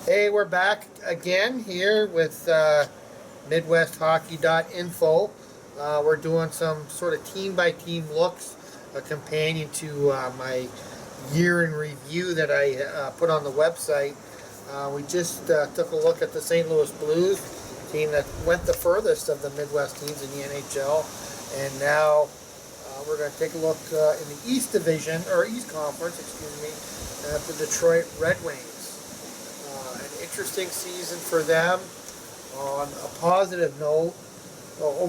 Hey, we're back again here with MidwestHockey.info. We're doing some sort of team-by-team looks, a companion to my year in review that I put on the website. We just took a look at the St. Louis Blues, team that went the furthest of the Midwest teams in the NHL, and now we're going to take a look in the East Division, or East Conference, excuse me, at the Detroit Red Wings. An interesting season for them. On a positive note,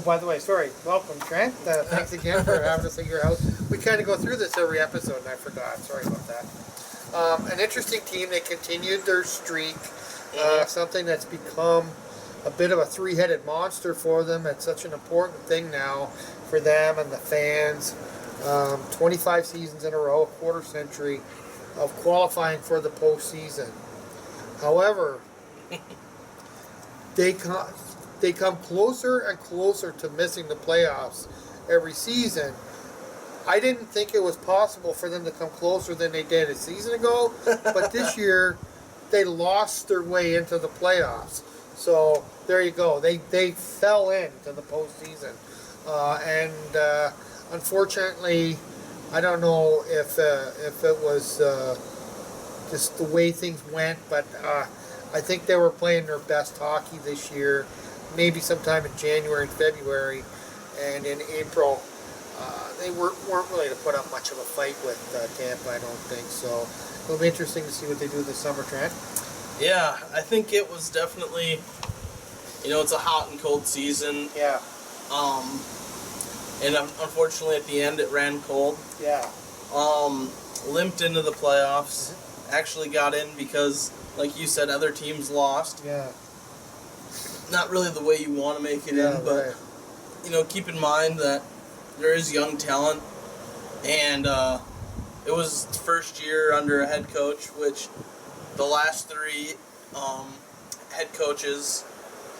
by the way, sorry, welcome Trent. Thanks again for having us at your house. We kind of go through this every episode, and I forgot. Sorry about that. An interesting team. They continued their streak. Something that's become a bit of a three-headed monster for them. It's such an important thing now for them and the fans. 25 seasons in a row, a quarter century of qualifying for the postseason. However, they come closer and closer to missing the playoffs every season. I didn't think it was possible for them to come closer than they did a season ago, but this year they lost their way into the playoffs. So there you go. They fell into the postseason, and unfortunately, I don't know if it was just the way things went, but I think they were playing their best hockey this year. Maybe sometime in January and February, and in April, they weren't really to put up much of a fight with Tampa, I don't think. So it'll be interesting to see what they do this summer, Trent. Yeah, I think it was definitely, it's a hot and cold season. Yeah. And unfortunately at the end it ran cold. Yeah. Limped into the playoffs. Actually got in because, like you said, other teams lost. Yeah. Not really the way you want to make it in, but right. Keep in mind that there is young talent, and it was first year under a head coach, which the last three head coaches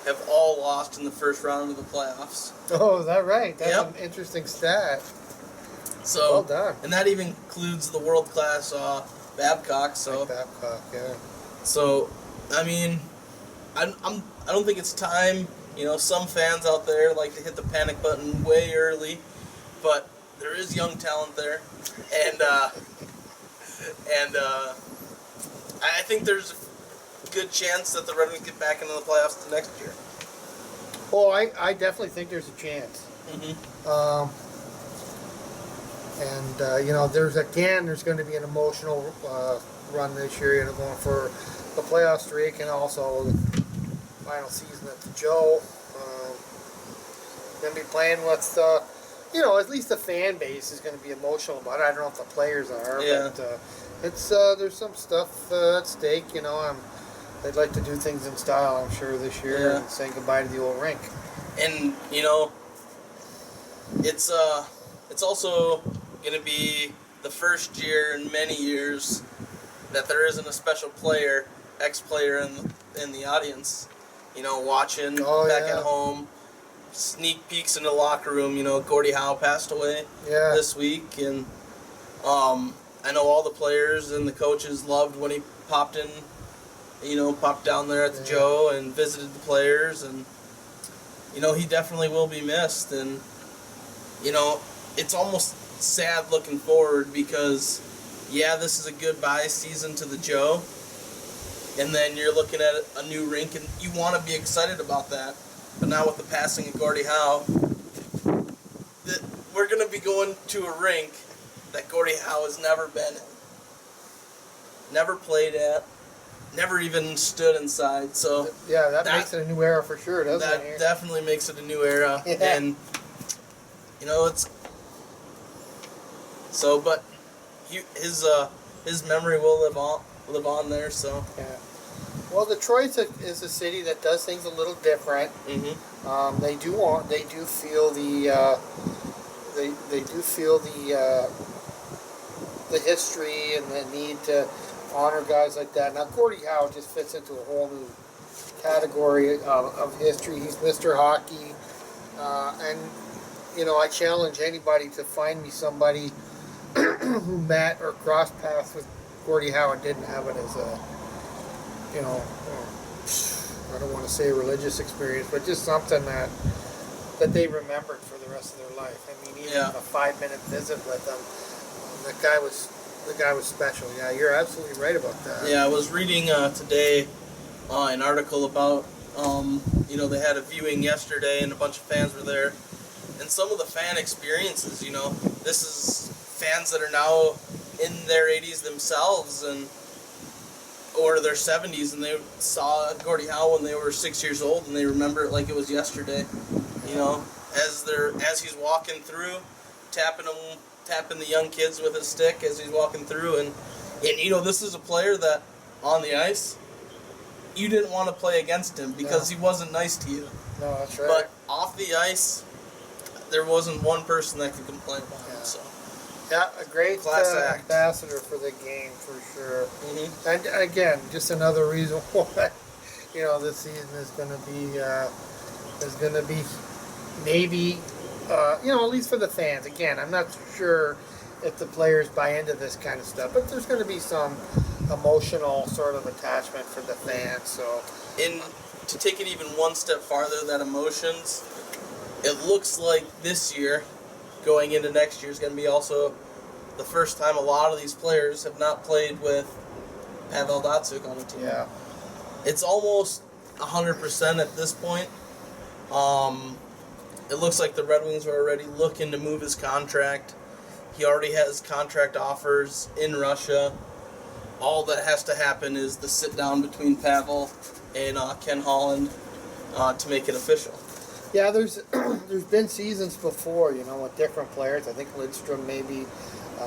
have all lost in the first round of the playoffs. Oh, is that right? That's an interesting stat. So, well done. And that even includes the world-class Babcock. So Babcock, yeah. So, I mean, I don't think it's time. Some fans out there like to hit the panic button way early, but there is young talent there, and I think there's a good chance that the Red Wings get back into the playoffs the next year. Oh, I definitely think there's a chance. There's going to be an emotional run this year, going for the playoff streak and also the final season at the Joe. Going to be playing with, at least the fan base is going to be emotional about it. I don't know if the players are, but it's there's some stuff at stake. They'd like to do things in style, I'm sure, this year and say goodbye to the old rink. And it's also going to be the first year in many years that there isn't a special player, ex-player in the audience, watching back at home, sneak peeks in the locker room. Gordie Howe passed away this week, and I know all the players and the coaches loved when he popped in, popped down there at the Joe and visited the players, and he definitely will be missed. And it's almost sad looking forward because this is a goodbye season to the Joe, and then you're looking at a new rink and you want to be excited about that, but now with the passing of Gordie Howe, we're going to be going to a rink that Gordie Howe has never been in, never played at, never even stood inside. So that makes it a new era for sure, doesn't it? That definitely makes it a new era. And it's so, but his memory will live on there. So well, Detroit is a city that does things a little different. They do feel the history and the need to honor guys like that. Now, Gordie Howe just fits into a whole new category of history. He's Mr. Hockey, and I challenge anybody to find me somebody who met or crossed paths with Gordie Howe and didn't have it as you know, I don't want to say a religious experience, but just something that they remembered for the rest of their life. I mean, even a 5-minute visit with them, the guy was special. Yeah, you're absolutely right about that. Yeah, I was reading today an article about, they had a viewing yesterday and a bunch of fans were there. And some of the fan experiences, this is fans that are now in their 80s themselves or their 70s, and they saw Gordie Howe when they were 6 years old, and they remember it like it was yesterday. As he's walking through, tapping the young kids with his stick as he's walking through, and this is a player that on the ice you didn't want to play against him because he wasn't nice to you. No, that's right. But off the ice, there wasn't one person that could complain about him. So. Yeah, a great Class act. ambassador for the game for sure. Mm-hmm. And again, just another reason why this season is going to be maybe at least for the fans. Again, I'm not sure if the players buy into this kind of stuff, but there's going to be some emotional sort of attachment for the fans. So, to take it even one step farther, that emotions, it looks like this year, going into next year, is going to be also the first time a lot of these players have not played with Pavel Datsyuk on the team. Yeah. It's almost 100% at this point. It looks like the Red Wings are already looking to move his contract. He already has contract offers in Russia. All that has to happen is the sit-down between Pavel and Ken Holland to make it official. Yeah, there's been seasons before, with different players. I think Lidstrom maybe.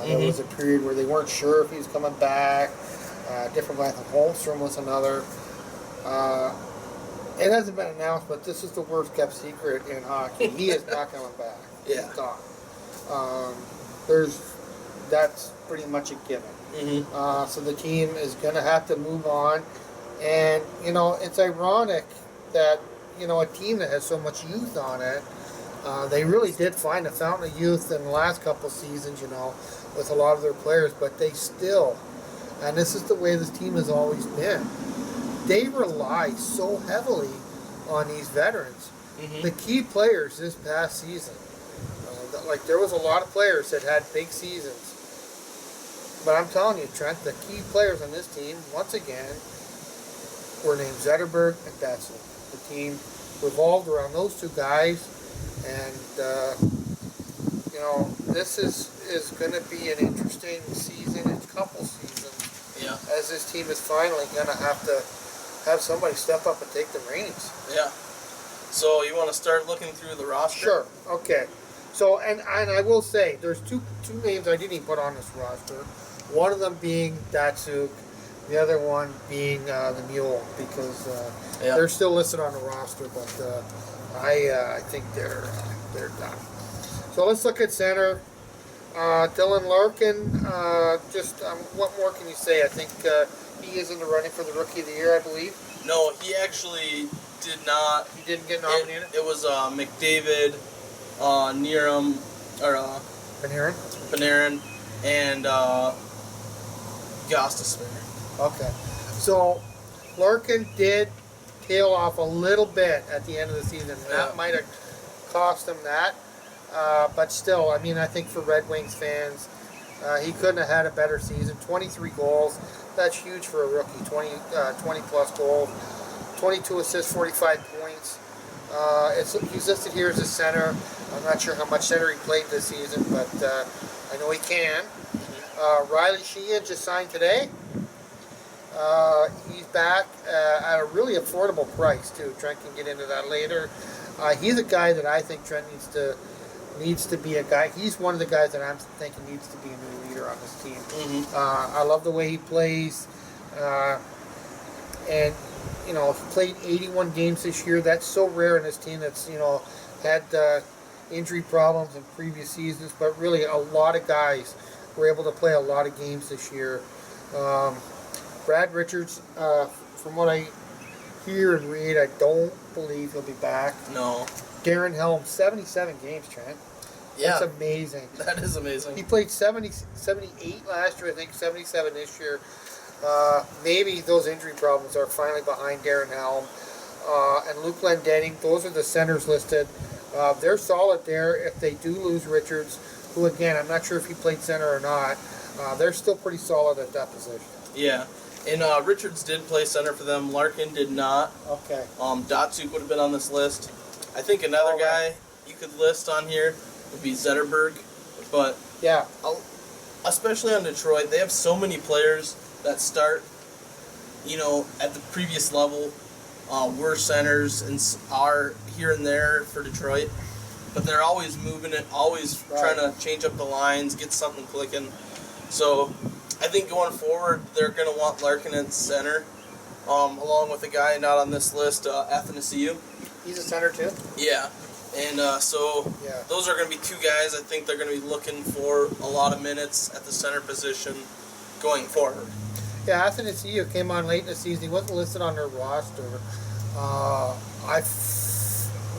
There was a period where they weren't sure if he was coming back. Different guys. Holmstrom was another. It hasn't been announced, but this is the worst kept secret in hockey. He is not coming back. Yeah. He's gone. That's pretty much a given. Mm-hmm. So the team is going to have to move on. And, it's ironic that, a team that has so much youth on it, they really did find a fountain of youth in the last couple of seasons, with a lot of their players, but they still, and this is the way this team has always been, they rely so heavily on these veterans. Mm-hmm. The key players this past season, there was a lot of players that had big seasons. But I'm telling you, Trent, the key players on this team, once again, were named Zetterberg and Datsyuk. The team revolved around those two guys, and this is going to be an interesting season, a couple seasons. Yeah. As this team is finally going to have somebody step up and take the reins. Yeah. So you want to start looking through the roster? Sure. Okay. So and I will say there's two names I didn't even put on this roster. One of them being Datsyuk, the other one being the Mule, because they're still listed on the roster, but I think they're done. So let's look at center. Dylan Larkin. What more can you say? I think he is in the running for the Rookie of the Year, I believe. No, he actually did not. He didn't get nominated. It was McDavid, Nierum, or Panarin, and Gostisbehere. Okay, so Larkin did tail off a little bit at the end of the season. That might have cost him that, but still, I mean, I think for Red Wings fans, he couldn't have had a better season. 23 goals, that's huge for a rookie. 20 plus goals, 22 assists, 45 points. He's listed here as a center. I'm not sure how much center he played this season, but I know he can. Riley Sheehan just signed today. He's back at a really affordable price too. Trent can get into that later. He's a guy that I think Trent needs to be a guy. He's one of the guys that I'm thinking needs to be a new leader on this team. Mm-hmm. I love the way he plays, and he played 81 games this year. That's so rare in this team that's had injury problems in previous seasons, but really a lot of guys were able to play a lot of games this year. Brad Richards, from what I hear and read, I don't believe he'll be back. No. Darren Helm, 77 games, Trent. Yeah. That's amazing. That is amazing. He played 78 last year, I think 77 this year. Maybe those injury problems are finally behind Darren Helm and Luke Glendenning. Those are the centers listed. They're solid there. If they do lose Richards, who again, I'm not sure if he played center or not, they're still pretty solid at that position. Yeah. And Richards did play center for them. Larkin did not. Okay. Datsuk would have been on this list. I think another guy you could list on here would be Zetterberg. But yeah, especially on Detroit, they have so many players that start, at the previous level. We're centers and are here and there for Detroit. But they're always moving it, always trying to change up the lines, get something clicking. So I think going forward, they're going to want Larkin at center, along with a guy not on this list, Athanasiou. He's a center too? Yeah. And those are going to be two guys I think they're going to be looking for a lot of minutes at the center position going forward. Yeah, Athanasiou came on late in the season. He wasn't listed on their roster.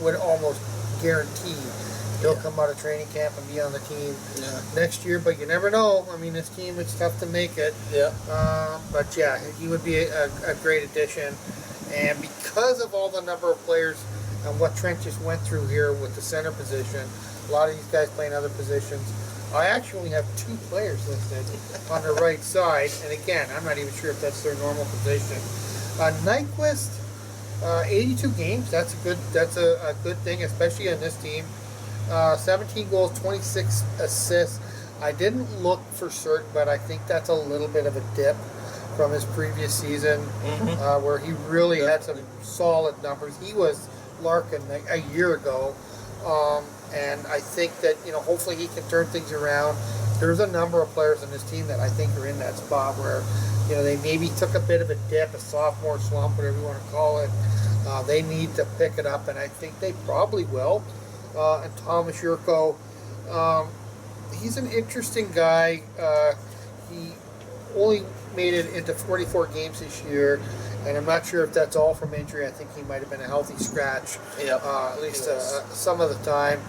Would almost guarantee he'll come out of training camp and be on the team next year, but you never know. I mean, this team, it's tough to make it. Yeah. But yeah, he would be a great addition. And because of all the number of players and what Trent just went through here with the center position, a lot of these guys playing other positions, I actually have 2 players listed on the right side. And again, I'm not even sure if that's their normal position. Nyquist, 82 games. That's a good thing, especially on this team. 17 goals, 26 assists. I didn't look for certain, but I think that's a little bit of a dip from his previous season, where he really had some solid numbers. He was Larkin a year ago, and I think that hopefully he can turn things around. There's a number of players on this team that I think are in that spot where they maybe took a bit of a dip, a sophomore slump, whatever you want to call it. They need to pick it up, and I think they probably will. And Thomas Yurko, he's an interesting guy. He only made it into 44 games this year, and I'm not sure if that's all from injury. I think he might have been a healthy scratch, at least some of the time.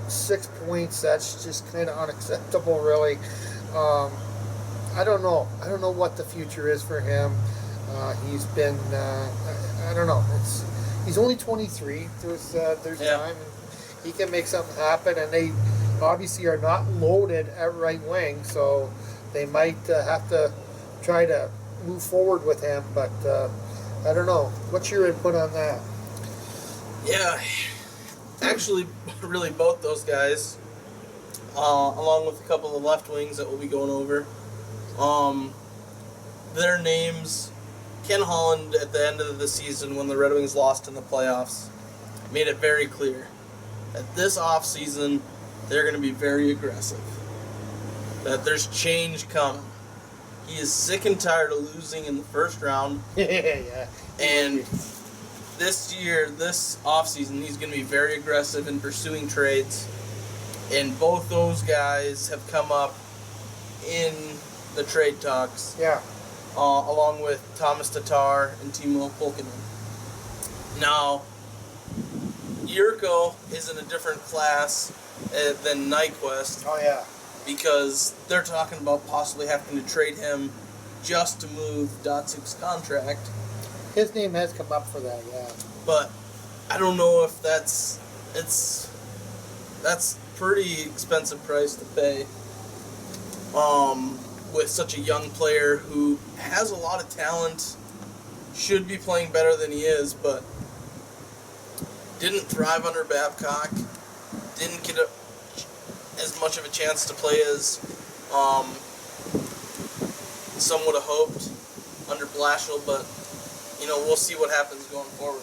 6 points, that's just kind of unacceptable, really. I don't know. I don't know what the future is for him. He's been, I don't know. He's only 23. There's time, and he can make something happen. And they obviously are not loaded at right wing, so they might have to try to move forward with him. But I don't know. What's your input on that? Yeah, actually, really both those guys, along with a couple of left wings that we'll be going over. Their names. Ken Holland, at the end of the season, when the Red Wings lost in the playoffs, made it very clear that this offseason, they're going to be very aggressive. That there's change coming. He is sick and tired of losing in the first round. Yeah. And this year, this offseason, he's going to be very aggressive in pursuing trades. And both those guys have come up in the trade talks. Yeah. Along with Thomas Tatar and Timo Pulkkinen. Now, Yurko is in a different class than Nyquist. Oh, yeah. Because they're talking about possibly having to trade him just to move Datsuk's contract. His name has come up for that, yeah. But I don't know if that's pretty expensive price to pay. With such a young player who has a lot of talent, should be playing better than he is, but didn't thrive under Babcock, didn't get as much of a chance to play as some would have hoped under Blashill, but we'll see what happens going forward.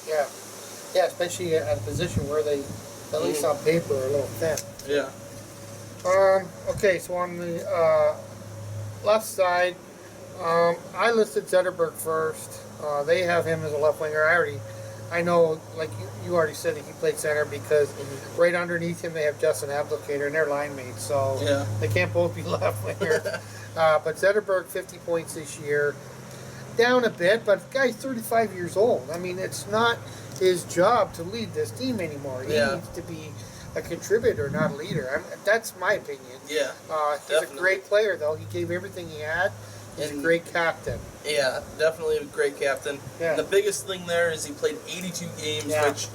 Yeah, especially at a position where they, at least on paper, are a little thin. Yeah. Okay, so on the left side, I listed Zetterberg first. They have him as a left winger. I know, like you already said, that he played center because right underneath him they have Justin Abdelkader and they're line mates, so they can't both be left wingers. But Zetterberg, 50 points this year. Down a bit, but the guy's 35 years old. I mean, it's not his job to lead this team anymore. He needs to be a contributor, not a leader. That's my opinion. Yeah, he's definitely. a great player, though. He gave everything he had. He's a great captain. Yeah, definitely a great captain. Yeah. And the biggest thing there is he played 82 games, Yeah. which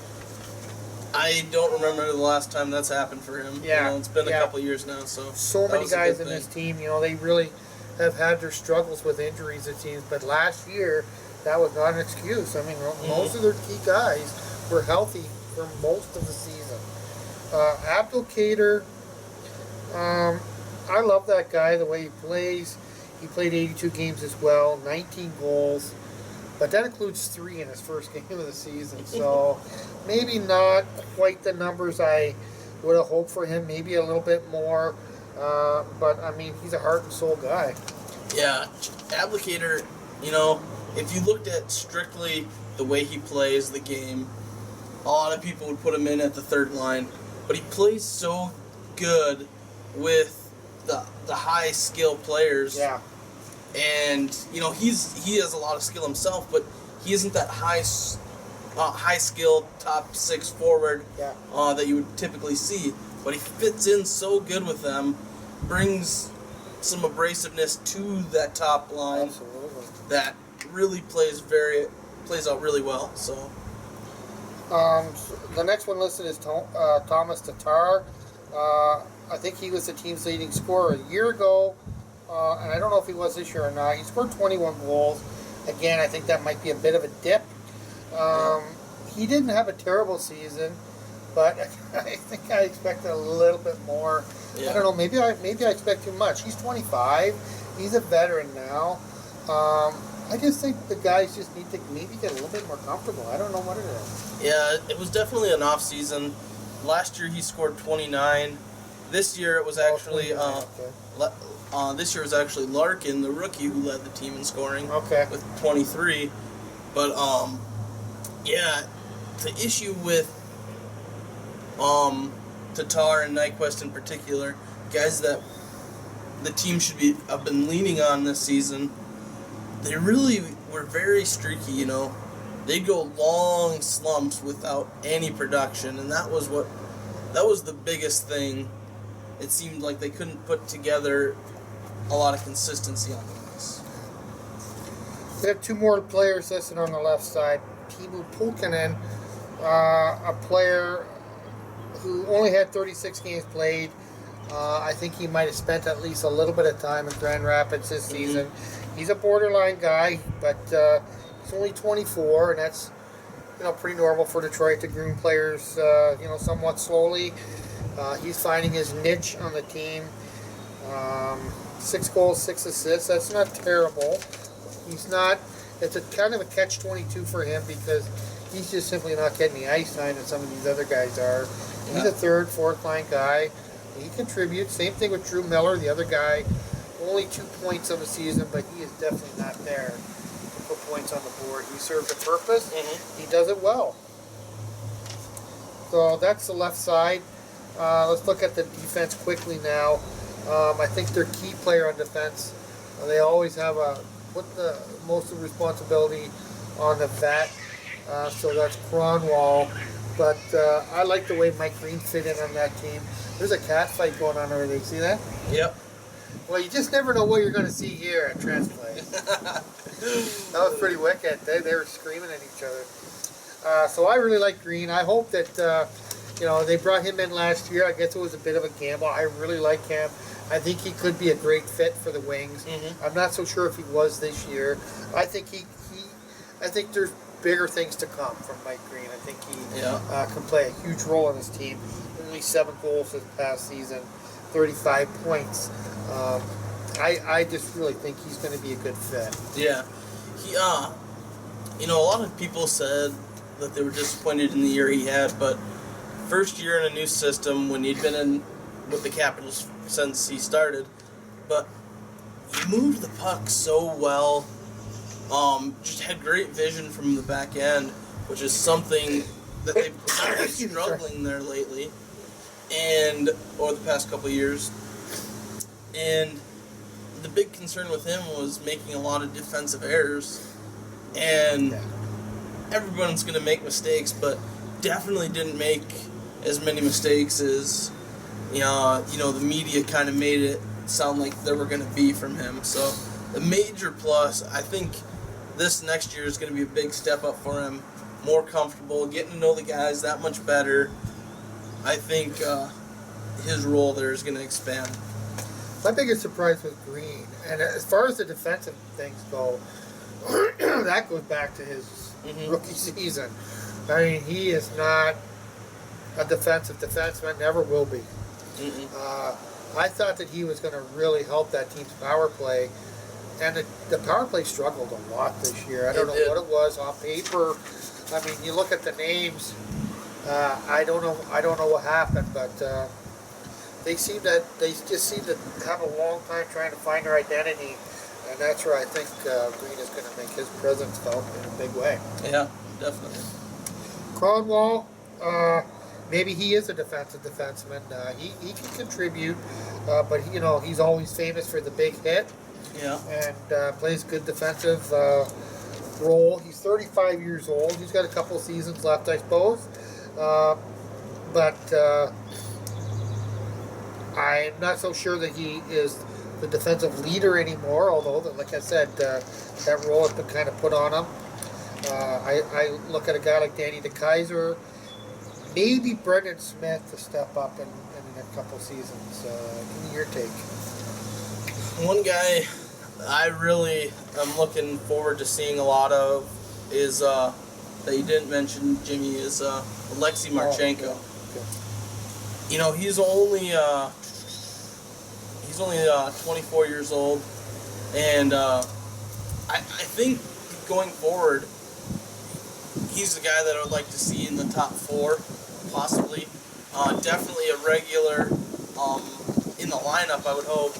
I don't remember the last time that's happened for him. Yeah. You know, it's been a Yeah. couple years now, so that Many was a guys good in this thing. team, they really have had their struggles with injuries, it seems. But last year, that was not an excuse. I mean, most of their key guys were healthy for most of the season. Abdulkader, I love that guy, the way he plays. He played 82 games as well, 19 goals. But that includes 3 in his first game of the season. So maybe not quite the numbers I would have hoped for him. Maybe a little bit more. But, I mean, he's a heart and soul guy. Yeah, Applicator, if you looked at strictly the way he plays the game, a lot of people would put him in at the third line. But he plays so good with the high skill players. Yeah. And he has a lot of skill himself, but he isn't that high skill top 6 forward that you would typically see. But he fits in so good with them, brings some abrasiveness to that top line. Absolutely. That really plays out really well. So the next one listed is Thomas Tatar. I think he was the team's leading scorer a year ago. And I don't know if he was this year or not. He scored 21 goals. Again, I think that might be a bit of a dip. He didn't have a terrible season, but I think I expected a little bit more. Yeah. I don't know. Maybe I expect too much. He's 25. He's a veteran now. I just think the guys just need to maybe get a little bit more comfortable. I don't know what it is. yeah, it was definitely an off season. Last year he scored 29. This year it was actually this year was actually Larkin, the rookie, who led the team in scoring with 23. But the issue with Tatar and Nyquist in particular, guys that the team have been leaning on this season, they really were very streaky. They'd go long slumps without any production, and that was the biggest thing. It seemed like they couldn't put together a lot of consistency on this. We have 2 more players listed on the left side. Timo Pulkkinen, a player who only had 36 games played. I think he might have spent at least a little bit of time in Grand Rapids this season. He's a borderline guy, but he's only 24, and that's pretty normal for Detroit to groom players somewhat slowly. He's finding his niche on the team. 6 goals, 6 assists. That's not terrible. It's a kind of a catch-22 for him because he's just simply not getting the ice time that some of these other guys are. He's a 3rd, 4th line guy. He contributes. Same thing with Drew Miller, the other guy. Only 2 points on the season, but he is definitely not there to put points on the board. He serves a purpose. He does it well. So that's the left side. Let's look at the defense quickly now. I think their key player on defense, they always have put the most of the responsibility on the vet. So that's Cronwall. But I like the way Mike Green fit in on that team. There's a cat fight going on over there. You see that? Yep. Well, you just never know what you're going to see here at Trent's place. That was pretty wicked. They were screaming at each other. So I really like Green. I hope that they brought him in last year. I guess it was a bit of a gamble. I really like him. I think he could be a great fit for the Wings. I'm not so sure if he was this year. I think I think there's bigger things to come from Mike Green. I think he can play a huge role in this team. Only 7 goals this past season, 35 points. I just really think he's going to be a good fit. Yeah, he a lot of people said that they were disappointed in the year he had, but first year in a new system when he'd been in with the Capitals since he started, but he moved the puck so well. Just had great vision from the back end, which is something that they've been struggling there lately, or the past couple of years. And the big concern with him was making a lot of defensive errors, and everyone's going to make mistakes, but definitely didn't make as many mistakes as the media kind of made it sound like there were going to be from him. So the major plus, I think this next year is going to be a big step up for him. More comfortable, getting to know the guys that much better. I think his role there is going to expand. My biggest surprise was Green, and as far as the defensive things go, that goes back to his rookie season. I mean, he is not a defensive defenseman, never will be. I thought that he was going to really help that team's power play, and the power play struggled a lot this year. I don't know what it was on paper. I mean, you look at the names. I don't know what happened, but they just seem to have a long time trying to find their identity, and that's where I think Green is going to make his presence felt in a big way. Yeah, definitely. Cronwall, maybe he is a defensive defenseman. He can contribute, but he's always famous for the big hit. Yeah. And plays good defensive role. He's 35 years old. He's got a couple seasons left, I suppose. But I'm not so sure that he is the defensive leader anymore, although, like I said, that role has been kind of put on him. I look at a guy like Danny DeKeyser, maybe Brendan Smith to step up in a couple seasons. Give me your take. One guy I really am looking forward to seeing a lot of is, that you didn't mention, Jimmy, is Alexei Marchenko. Okay. He's only 24 years old, and I think going forward, he's the guy that I would like to see in the top 4, possibly. Definitely a regular in the lineup, I would hope.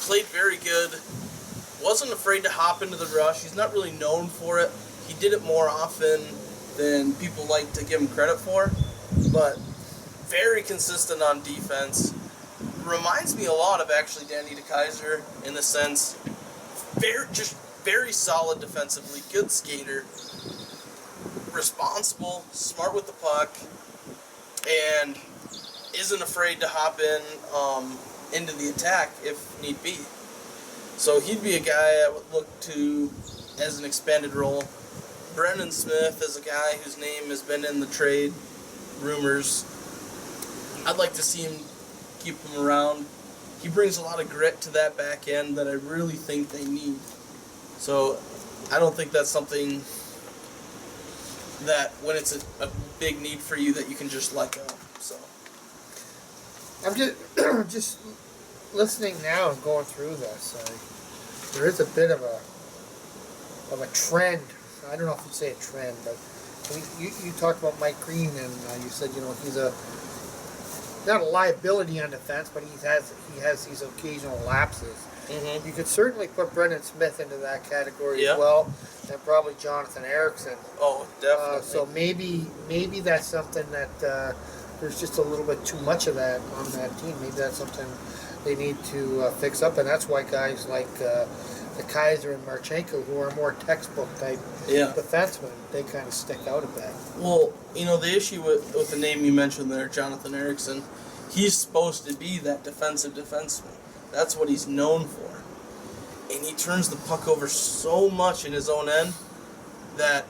Played very good. Wasn't afraid to hop into the rush. He's not really known for it. He did it more often than people like to give him credit for, but very consistent on defense. Reminds me a lot of actually Danny DeKeyser in the sense, very solid defensively, good skater, responsible, smart with the puck, and isn't afraid to hop into the attack if need be. So he'd be a guy I would look to as an expanded role. Brendan Smith is a guy whose name has been in the trade rumors. I'd like to see him, keep him around. He brings a lot of grit to that back end that I really think they need. So I don't think that's something that when it's a big need for you that you can just let go. So I'm just listening now and going through this. There is a bit of a trend. I don't know if you'd say a trend, but you talked about Mike Green, and you said he's not a liability on defense, but he has these occasional lapses. You could certainly put Brendan Smith into that category as well, and probably Jonathan Ericsson. Oh, definitely. So maybe that's something that there's just a little bit too much of that on that team. Maybe that's something they need to fix up, and that's why guys like DeKeyser and Marchenko, who are more textbook type defensemen, they kind of stick out a bit. Well, the issue with the name you mentioned there, Jonathan Ericsson, he's supposed to be that defensive defenseman. That's what he's known for. And he turns the puck over so much in his own end that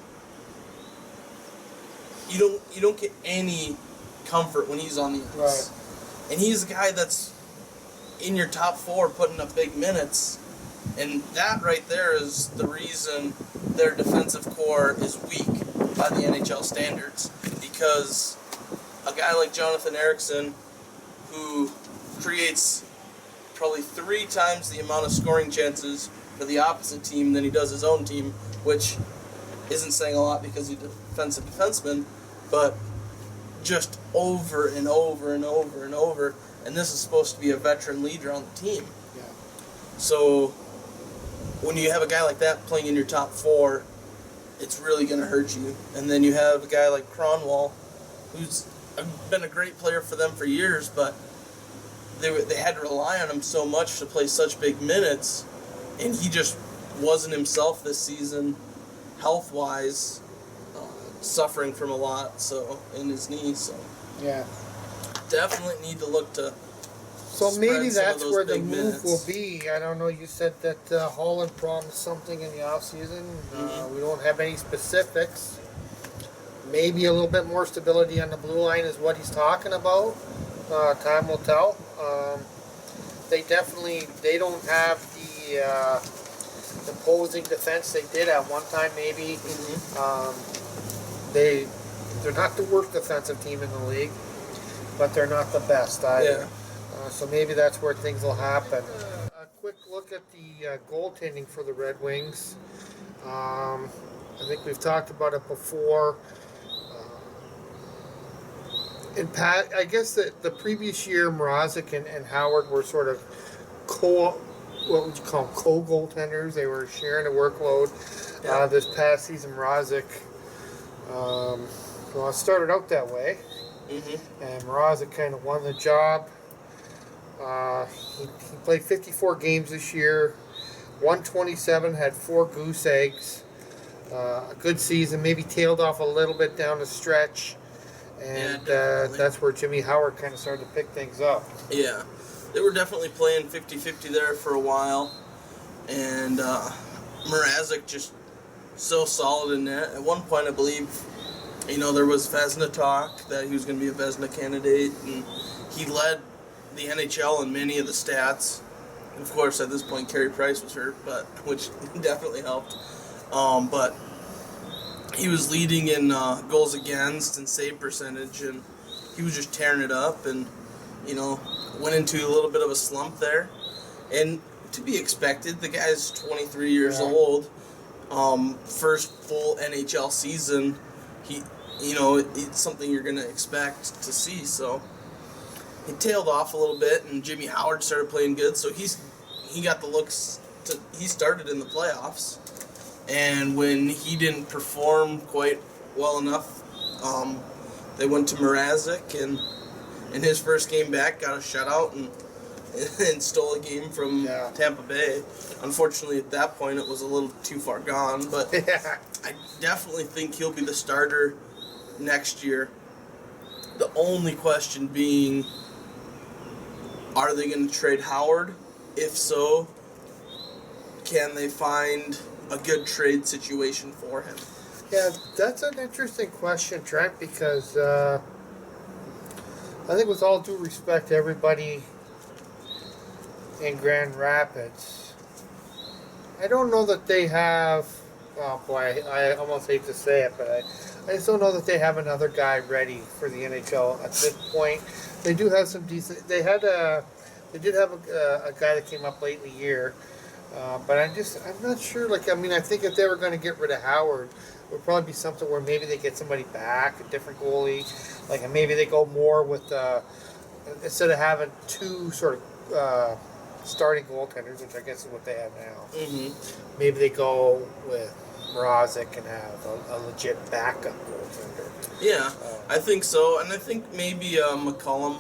you don't get any comfort when he's on the ice. Right. And he's a guy that's in your top 4 putting up big minutes. And that right there is the reason their defensive core is weak by the NHL standards. Because a guy like Jonathan Ericsson, who creates probably 3 times the amount of scoring chances for the opposite team than he does his own team, which isn't saying a lot because he's a defensive defenseman, but just over and over and over and over. And this is supposed to be a veteran leader on the team. Yeah. So when you have a guy like that playing in your top 4, it's really going to hurt you. And then you have a guy like Cronwall, who's been a great player for them for years, but they had to rely on him so much to play such big minutes, and he just wasn't himself this season, health-wise. suffering from a lot, so in his knee. So Yeah. definitely need to look to. So maybe spread some of that's those where the big move minutes. will be. I don't know. You said that Holland promised something in the offseason. We don't have any specifics. Maybe a little bit more stability on the blue line is what he's talking about. Time will tell. They don't have the opposing defense they did at one time. Maybe they're not the worst defensive team in the league, but they're not the best either. So maybe that's where things will happen. A quick look at the goaltending for the Red Wings. I think we've talked about it before. I guess the previous year, Mrazek and Howard were sort of what would you call them, co-goaltenders. They were sharing the workload. This past season, Mrazek, it started out that way. And Mrazek kind of won the job. He played 54 games this year, 127, had 4 goose eggs. A good season, maybe tailed off a little bit down the stretch. And that's where Jimmy Howard kind of started to pick things up. Yeah, they were definitely playing 50-50 there for a while. And Mrazek just so solid in net. At one point, I believe, there was Vezina talk that he was going to be a Vezina candidate. And he led the NHL in many of the stats. And of course, at this point, Carey Price was hurt, which definitely helped. But he was leading in goals against and save percentage, and he was just tearing it up, and went into a little bit of a slump there. And to be expected, the guy's 23 years old, first full NHL season. It's something you're gonna expect to see. So he tailed off a little bit, and Jimmy Howard started playing good. So he got the looks. He started in the playoffs. And when he didn't perform quite well enough, they went to Mrazek, and in his first game back, got a shutout and stole a game from Tampa Bay. Unfortunately, at that point, it was a little too far gone, but I definitely think he'll be the starter next year. The only question being, are they going to trade Howard? If so, can they find a good trade situation for him? Yeah, that's an interesting question, Trent, because I think with all due respect to everybody in Grand Rapids, I don't know that they have, oh boy, I almost hate to say it, but I just don't know that they have another guy ready for the NHL at this point. They do have some decent, they did have a guy that came up late in the year. But I'm not sure. I think if they were going to get rid of Howard, it would probably be something where maybe they get somebody back, a different goalie. And maybe they go more with, instead of having 2 sort of starting goaltenders, which I guess is what they have now. Maybe they go with Mrazek and have a legit backup goaltender. Yeah, I think so. And I think maybe McCollum,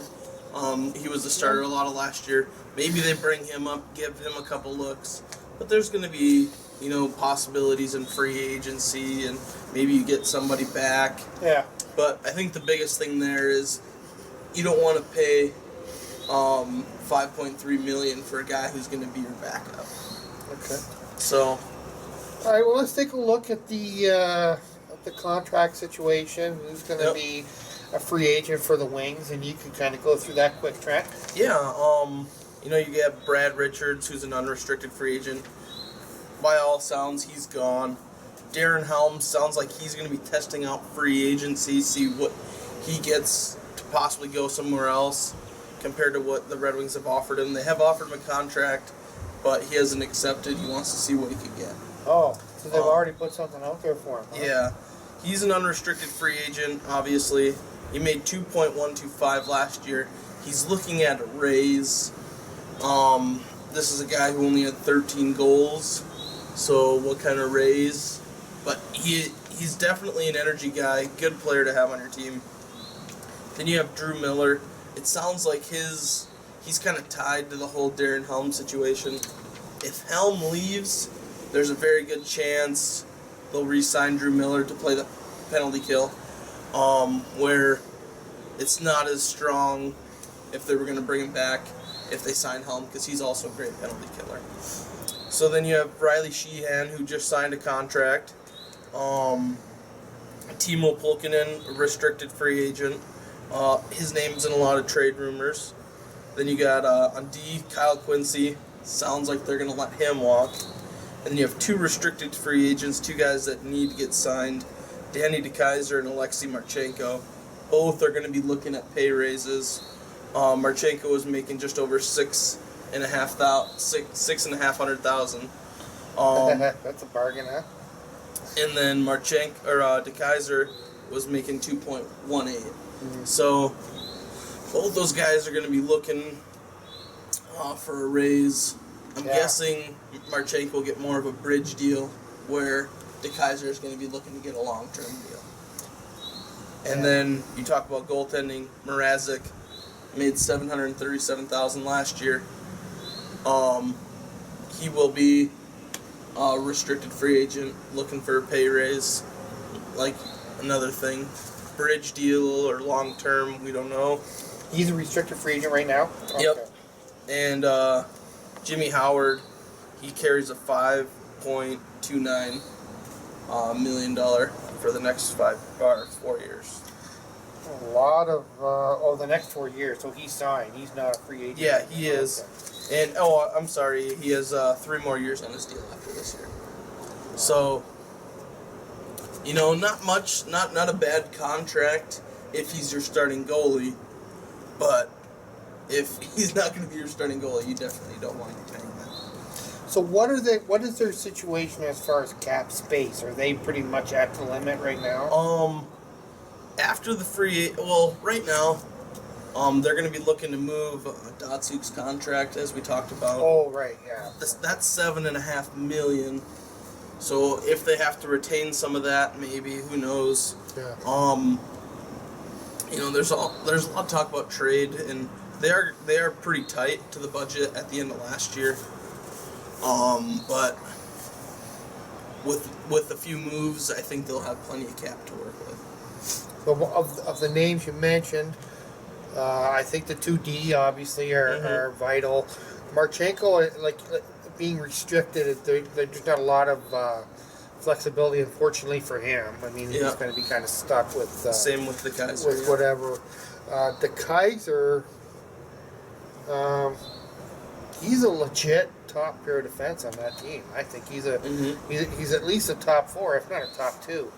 he was the starter a lot of last year. Maybe they bring him up, give him a couple looks. But there's going to be, possibilities in free agency, and maybe you get somebody back. Yeah. But I think the biggest thing there is you don't want to pay $5.3 million for a guy who's going to be your backup. Okay. So. All right. Well, let's take a look at the contract situation. Who's going to be a free agent for the Wings, and you can kind of go through that quick, Trent. Yeah. You get Brad Richards, who's an unrestricted free agent. By all sounds, he's gone. Darren Helms sounds like he's going to be testing out free agency, see what he gets to possibly go somewhere else compared to what the Red Wings have offered him. They have offered him a contract, but he hasn't accepted. He wants to see what he could get. Oh, so they've already put something out there for him. Huh? Yeah. He's an unrestricted free agent, obviously. He made $2.125 last year. He's looking at a raise. This is a guy who only had 13 goals, so what kind of raise? But he's definitely an energy guy, good player to have on your team. Then you have Drew Miller. It sounds like he's kind of tied to the whole Darren Helm situation. If Helm leaves, there's a very good chance they'll re-sign Drew Miller to play the penalty kill, where it's not as strong if they were going to bring him back if they sign Helm, because he's also a great penalty killer. So then you have Riley Sheehan, who just signed a contract. Timo Pulkkinen, a restricted free agent. His name's in a lot of trade rumors. Then you got on D, Kyle Quincy. Sounds like they're going to let him walk. And then you have 2 restricted free agents, 2 guys that need to get signed. Danny DeKaiser and Alexei Marchenko. Both are going to be looking at pay raises. Marchenko was making just over $6,500,000. That's a bargain, huh? And then DeKaiser was making 2.18. Mm-hmm. So both those guys are going to be looking for a raise. I'm guessing Marchenko will get more of a bridge deal, where DeKaiser is going to be looking to get a long-term deal. And then you talk about goaltending. Mrazek made $737,000 last year. He will be a restricted free agent, looking for a pay raise. Like another thing, bridge deal or long term, we don't know. He's a restricted free agent right now. Okay. Yep. And Jimmy Howard, he carries a $5.29 million for the next 4 years. A lot of the next 4 years. So he's signed. He's not a free agent. Yeah, he is. And I'm sorry, he has 3 more years on his deal after this year. So, not much, not a bad contract if he's your starting goalie, but if he's not going to be your starting goalie, you definitely don't want to be paying that. So what is their situation as far as cap space? Are they pretty much at the limit right now? After the right now, they're going to be looking to move Datsuk's contract, as we talked about. Oh, right, yeah. That's $7.5 million. So if they have to retain some of that, maybe, who knows? Yeah. There's a lot of talk about trade, and they are pretty tight to the budget at the end of last year. But with a few moves, I think they'll have plenty of cap to work with. So of the names you mentioned, I think the 2D obviously are vital. Marchenko, like being restricted, there's not a lot of flexibility, unfortunately, for him. I mean, he's going to be kind of stuck with... Same with the Kaiser. With whatever. The Kaiser, he's a legit top pair defense on that team. I think he's he's at least a top 4, if not a top 2.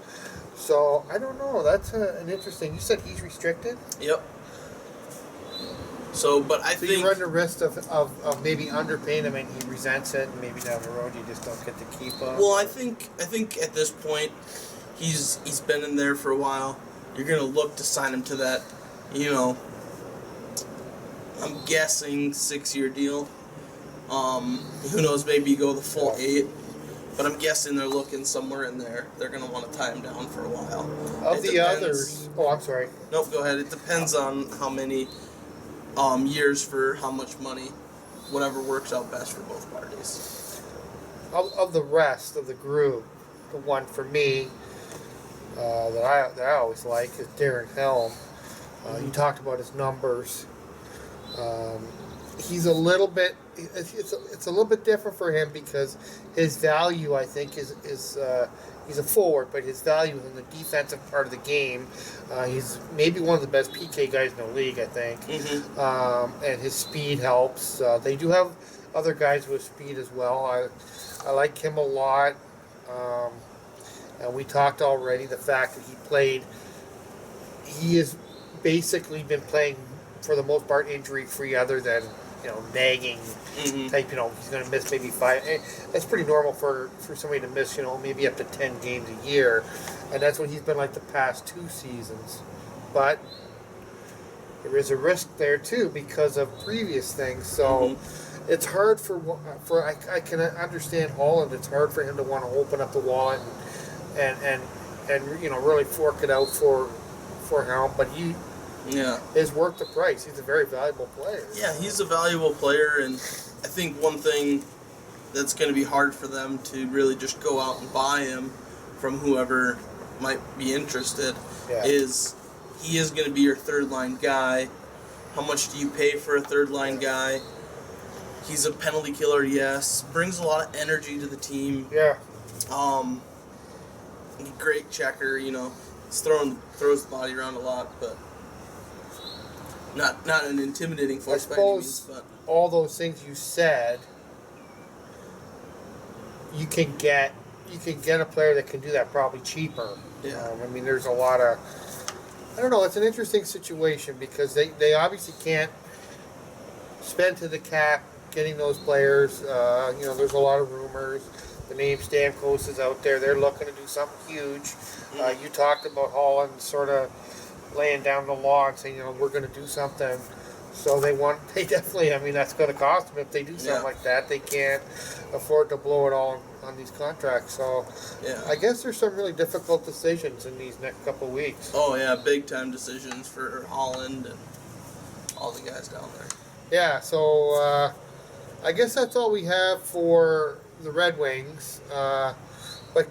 So, I don't know. That's an interesting... You said he's restricted? Yep. So, but I think... you run the risk of maybe underpaying him and he resents it, and maybe down the road you just don't get to keep him. Well, I think at this point, he's been in there for a while. You're going to look to sign him to that, I'm guessing 6-year deal. Who knows, maybe you go the full 8. But I'm guessing they're looking somewhere in there. They're going to want to tie him down for a while. Of the others... Oh, I'm sorry. Nope, go ahead. It depends on how many years for how much money. Whatever works out best for both parties. Of the rest of the group, the one for me that I always like is Darren Helm. You talked about his numbers. He's a little bit... It's a little bit different for him because his value, I think, is he's a forward, but his value is in the defensive part of the game. He's maybe one of the best PK guys in the league, I think. And his speed helps. They do have other guys with speed as well. I like him a lot. And we talked already the fact that he has basically been playing for the most part injury-free, other than nagging type. He's going to miss maybe 5. That's pretty normal for somebody to miss, maybe up to 10 games a year, and that's what he's been like the past 2 seasons. But there is a risk there too because of previous things. So it's hard I can understand Holland. It's hard for him to want to open up the wallet and really fork it out for Helm, but he. Yeah, is worth the price. He's a very valuable player. Yeah, he's a valuable player, and I think one thing that's going to be hard for them to really just go out and buy him from whoever might be interested Yeah. is he is going to be your third line guy. How much do you pay for a third line guy? He's a penalty killer, yes. Brings a lot of energy to the team. Yeah. Great checker, you know. Throws the body around a lot, but not an intimidating force by any means. But all those things you said, you can get a player that can do that probably cheaper. Yeah. I mean, there's a lot of, I don't know, it's an interesting situation because they obviously can't spend to the cap getting those players. You know, there's a lot of rumors. The name Stamkos is out there. They're looking to do something huge. You talked about Holland sort of laying down the law and saying, you know, we're going to do something. So they definitely, I mean, that's going to cost them if they do something like that. They can't afford to blow it all on these contracts. So I guess there's some really difficult decisions in these next couple of weeks. Oh, yeah, big time decisions for Holland and all the guys down there. Yeah, so I guess that's all we have for the Red Wings. But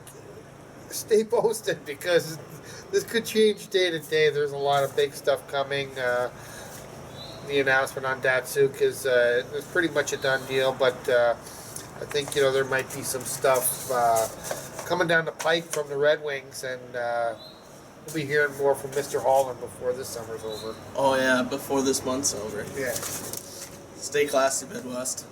stay posted because this could change day to day. There's a lot of big stuff coming. The announcement on Datsuk is pretty much a done deal, but I think, you know, there might be some stuff coming down the pike from the Red Wings, and we'll be hearing more from Mr. Holland before this summer's over. Oh, yeah, before this month's over. Yeah. Stay classy, Midwest.